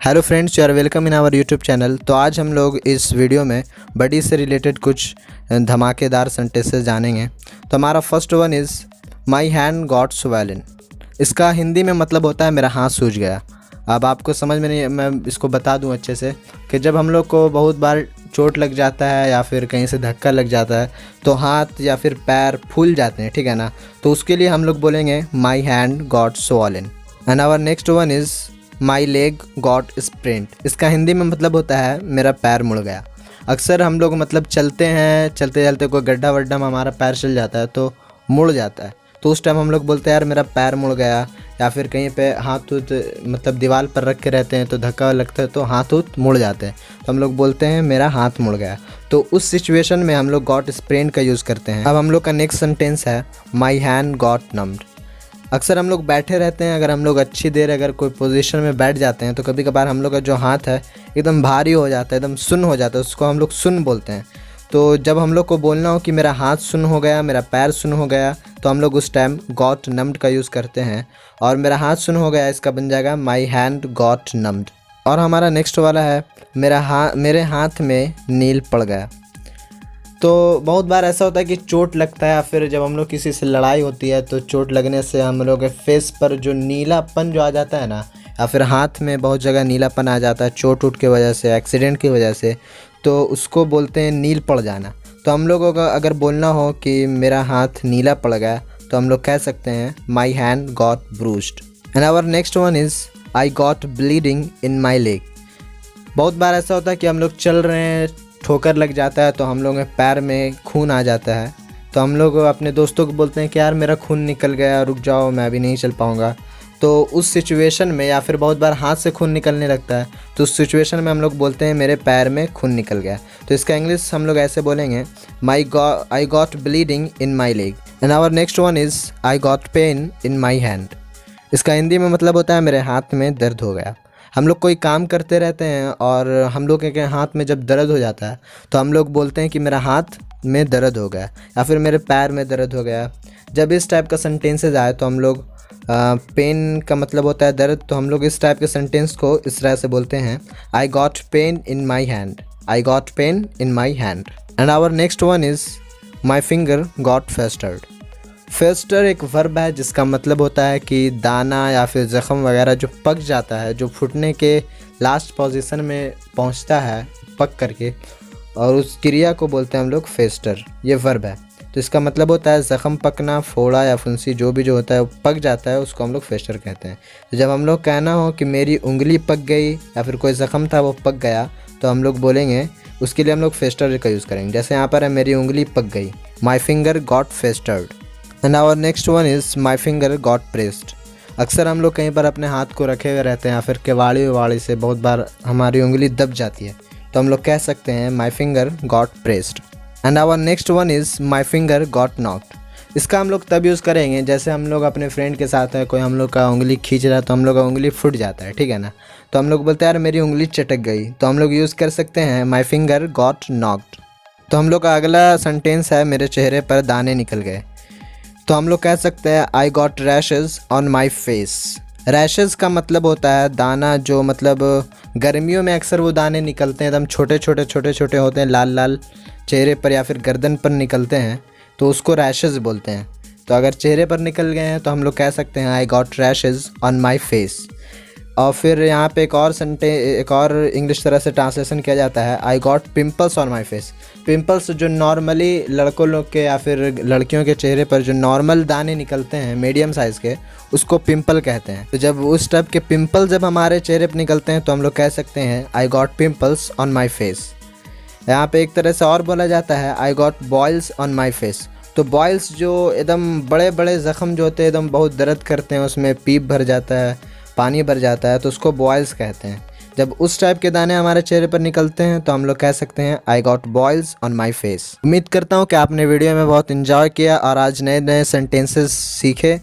Hello friends, you are welcome in our YouTube channel. तो आज हम लोग इस वीडियो में बॉडी से रिलेटेड कुछ धमाकेदार सेंटेंसेस जानेंगे। तो हमारा first one is my hand got swollen. इसका हिंदी में मतलब होता है मेरा हाथ सूज गया। अब आपको समझ में नहीं, मैं इसको बता दूं अच्छे से कि जब हम लोग को बहुत बार चोट लग जाता है या फिर कहीं से धक्का लग जाता है तो हाथ या फिर पैर फूल जाते हैं, ठीक है ना। तो उसके लिए हम लोग बोलेंगे my hand got swollen. And our next one is my leg got sprint. इसका हिंदी में मतलब होता है मेरा पैर मुड़ गया। अक्सर हम लोग मतलब चलते हैं, चलते चलते कोई गड्ढा वड्ढा में हमारा पैर चल जाता है तो मुड़ जाता है, तो उस टाइम हम लोग बोलते हैं यार मेरा पैर मुड़ गया। या फिर कहीं पे हाथ मतलब दीवार पर रख के रहते हैं तो धक्का लगता है तो हाथ मुड़ जाते हैं, तो हम लोग बोलते हैं मेरा हाथ मुड़ गया। तो उस सिचुएशन में हम लोग गॉट स्प्रेन का यूज़ करते हैं। अब हम लोग का नेक्स्ट सेंटेंस है माई हैंड गॉट नम्ड। अक्सर हम लोग बैठे रहते हैं, अगर हम लोग अच्छी देर अगर कोई पोजीशन में बैठ जाते हैं तो कभी कभार हम लोग का जो हाथ है एकदम भारी हो जाता है, एकदम सुन्न हो जाता है, उसको हम लोग सुन्न बोलते हैं। तो जब हम लोग को बोलना हो कि मेरा हाथ सुन्न हो गया, मेरा पैर सुन्न हो गया, तो हम लोग उस टाइम गॉट नम्ड का यूज़ करते हैं। और मेरा हाथ सुन्न हो गया, इसका बन जाएगा माई हैंड गॉट नम्ड। और हमारा नेक्स्ट वाला है मेरे हाथ में नील पड़ गया। तो बहुत बार ऐसा होता है कि चोट लगता है या फिर जब हम लोग किसी से लड़ाई होती है तो चोट लगने से हम लोग के फेस पर जो नीलापन जो आ जाता है ना, या फिर हाथ में बहुत जगह नीलापन आ जाता है चोट की वजह से, एक्सीडेंट की वजह से, तो उसको बोलते हैं नील पड़ जाना। तो हम लोगों का अगर बोलना हो कि मेरा हाथ नीला पड़ गया तो हम लोग कह सकते हैं my hand got bruised. And our next one is I got bleeding in my leg. बहुत बार ऐसा होता है कि हम लोग चल रहे हैं, ठोकर लग जाता है तो हम लोग के पैर में खून आ जाता है, तो हम लोग अपने दोस्तों को बोलते हैं कि यार मेरा खून निकल गया, रुक जाओ मैं अभी नहीं चल पाऊँगा। तो उस सिचुएशन में, या फिर बहुत बार हाथ से खून निकलने लगता है तो उस सिचुएशन में हम लोग बोलते हैं मेरे पैर में खून निकल गया। तो इसका इंग्लिश हम लोग ऐसे बोलेंगे I got bleeding in my leg. And our next one is I got pain in my hand. इसका हिंदी में मतलब होता है मेरे हाथ में दर्द हो गया। हम लोग कोई काम करते रहते हैं और हम लोग के हाथ में जब दर्द हो जाता है तो हम लोग बोलते हैं कि मेरा हाथ में दर्द हो गया या फिर मेरे पैर में दर्द हो गया। जब इस टाइप का सेंटेंसेस आए तो हम लोग पेन का मतलब होता है दर्द, तो हम लोग इस टाइप के सेंटेंस को इस तरह से बोलते हैं I got pain in my hand. I got pain in my hand. And our next one is my finger got festered. Fester एक वर्ब है जिसका मतलब होता है कि दाना या फिर ज़ख़म वगैरह जो पक जाता है, जो फूटने के लास्ट पोजीशन में पहुंचता है पक करके, और उस क्रिया को बोलते हैं हम लोग फेस्टर। ये वर्ब है, तो इसका मतलब होता है ज़ख़म पकना, फोड़ा या फुंसी जो भी जो होता है वो पक जाता है, उसको हम लोग फेस्टर कहते हैं। तो जब हम लोग कहना हो कि मेरी उंगली पक गई या फिर कोई ज़ख़म था वो पक गया तो हम लोग बोलेंगे, उसके लिए हम लोग फेस्टर का यूज़ करेंगे। जैसे यहाँ पर है मेरी उंगली पक गई, my finger got festered. And our next one is my finger got pressed. अक्सर हम लोग कहीं पर अपने हाथ को रखे हुए रहते हैं या फिर केवाड़ी वाड़ी से बहुत बार हमारी उंगली दब जाती है, तो हम लोग कह सकते हैं my finger got pressed. And our next one is my finger got knocked. इसका हम लोग तब यूज़ करेंगे जैसे हम लोग अपने फ्रेंड के साथ है, कोई हम लोग का उंगली खींच रहा है तो हम लोग का उंगली फूट जाता है, ठीक है ना। तो हम लोग बोलते हैं यार मेरी उंगली चटक गई, तो हम लोग यूज़ कर सकते हैं माई फिंगर गॉट नॉक्ड। तो हम लोग का अगला सेंटेंस है मेरे चेहरे पर दाने निकल गए। तो हम लोग कह सकते हैं I got rashes on my face. Rashes का मतलब होता है दाना, जो मतलब गर्मियों में अक्सर वो दाने निकलते हैं, एकदम छोटे छोटे होते हैं, लाल लाल चेहरे पर या फिर गर्दन पर निकलते हैं, तो उसको रैशेज़ बोलते हैं। तो अगर चेहरे पर निकल गए हैं तो हम लोग कह सकते हैं I got rashes on my face. और फिर यहाँ पे एक और इंग्लिश तरह से ट्रांसलेशन किया जाता है I got pimples on my face. Pimples जो नॉर्मली लड़कों लोग के या फिर लड़कियों के चेहरे पर जो नॉर्मल दाने निकलते हैं मीडियम साइज़ के, उसको पिंपल कहते हैं। तो जब उस टाइप के पिंपल जब हमारे चेहरे पर निकलते हैं तो हम लोग कह सकते हैं I got pimples on my face. यहाँ पे एक तरह से और बोला जाता है I got boils on my face. तो बॉयल्स जो एकदम बड़े बड़े ज़ख़म जो होते हैं, एकदम बहुत दर्द करते हैं, उसमें पीप भर जाता है, पानी भर जाता है, तो उसको बॉयल्स कहते हैं। जब उस टाइप के दाने हमारे चेहरे पर निकलते हैं तो हम लोग कह सकते हैं I got boils on my face. उम्मीद करता हूँ कि आपने वीडियो में बहुत इन्जॉय किया और आज नए नए सेंटेंसेस सीखे।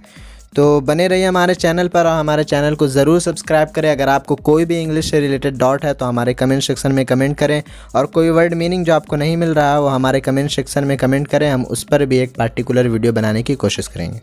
तो बने रहिए हमारे चैनल पर और हमारे चैनल को ज़रूर सब्सक्राइब करें। अगर आपको कोई भी इंग्लिश से रिलेटेड डाउट है तो हमारे कमेंट सेक्शन में कमेंट करें, और कोई वर्ड मीनिंग जो आपको नहीं मिल रहा है वो हमारे कमेंट सेक्शन में कमेंट करें, हम उस पर भी एक पार्टिकुलर वीडियो बनाने की कोशिश करेंगे।